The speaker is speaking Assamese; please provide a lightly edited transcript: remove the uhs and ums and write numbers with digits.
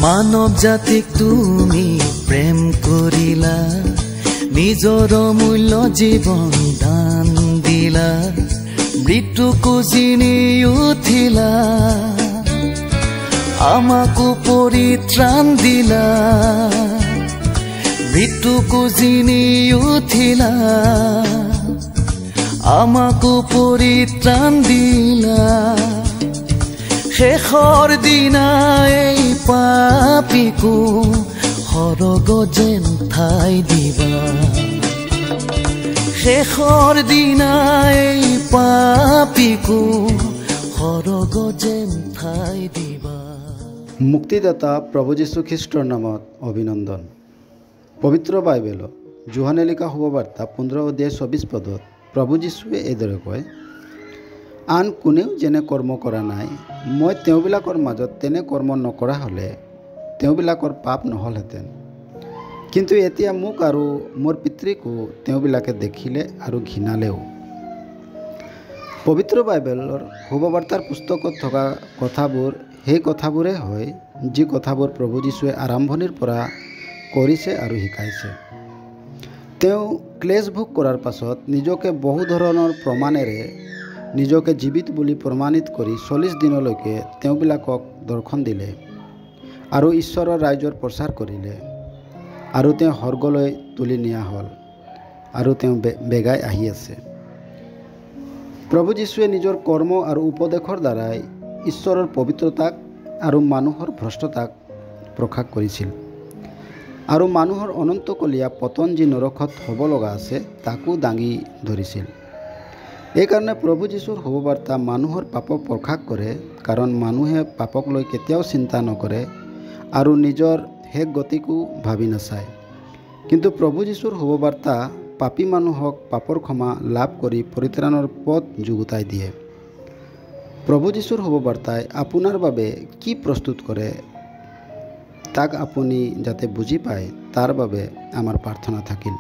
মানৱ জাতিক তুমি প্ৰেম কৰিলা, নিজৰ অমূল্য জীৱন দান দিলা, মৃত্যুকো জিনি উঠিলা, আমাকো পৰিত্ৰাণ দিলা, মৃত্যুকো জিনি উঠিলা, আমাকো পৰিত্ৰাণ দিলা। শেষৰ দিনা এই পাপীকো সৰগ যেন ঠাই দিবা, শেষৰ দিনা এই পাপীকো সৰগ যেন ঠাই দিবা। মুক্তিদাতা প্ৰভু যীশু খ্ৰীষ্টৰ নামত অভিনন্দন। পবিত্ৰ বাইবেলত যোহানে লিখা শুভবাৰ্তা 15 অধ্যায় 24 পদত প্ৰভু যীশুৱে এইদৰে কয়, আন কোনেও যেনে কৰ্ম কৰা নাই, মই তেওঁবিলাকৰ মাজত তেনে কৰ্ম নকৰা হ'লে তেওঁবিলাকৰ পাপ নহ'লহেঁতেন। কিন্তু এতিয়া মোক আৰু মোৰ পিতৃকো তেওঁবিলাকে দেখিলে আৰু ঘৃণালেও। পবিত্ৰ বাইবেলৰ শুভবাৰ্তাৰ পুস্তকত থকা কথাবোৰ সেই কথাবোৰেই হয় যি কথাবোৰ প্ৰভু যীশুৱে আৰম্ভণিৰ পৰা কৰিছে আৰু শিকাইছে। তেওঁ ক্লেশ ভোগ কৰাৰ পাছত নিজকে বহু ধৰণৰ প্ৰমাণেৰে নিজকে জীৱিত বুলি প্ৰমাণিত কৰি 40 দিনলৈকে তেওঁবিলাকক দৰ্শন দিলে আৰু ঈশ্বৰৰ ৰাজ্যৰ প্ৰচাৰ কৰিলে, আৰু তেওঁ স্বৰ্গলৈ তুলি নিয়া হ'ল আৰু তেওঁ বেগাই আহি আছে। প্ৰভু যীশুৱে নিজৰ কৰ্ম আৰু উপদেশৰ দ্বাৰাই ঈশ্বৰৰ পবিত্ৰতাক আৰু মানুহৰ ভ্ৰষ্টতাক প্ৰকাশ কৰিছিল, আৰু মানুহৰ অনন্তকলীয়া পতন যি নৰকত হ'ব লগা আছে তাকো দাঙি ধৰিছিল। এইকাৰণে প্ৰভু যীশুৰ শুভবাৰ্তা মানুহৰ পাপক প্ৰকাশ কৰে, কাৰণ মানুহে পাপক লৈ কেতিয়াও চিন্তা নকৰে আৰু নিজৰ শেষ গতিকো ভাবি নাচায়। কিন্তু প্ৰভু যীশুৰ শুভবাৰ্তা পাপী মানুহক পাপৰ ক্ষমা লাভ কৰি পৰিত্ৰাণৰ পথ যুগুতাই দিয়ে। প্ৰভু যীশুৰ শুভবাৰ্তাই আপোনাৰ বাবে কি প্ৰস্তুত কৰে তাক আপুনি যাতে বুজি পায়, তাৰ বাবে আমাৰ প্ৰাৰ্থনা থাকিল।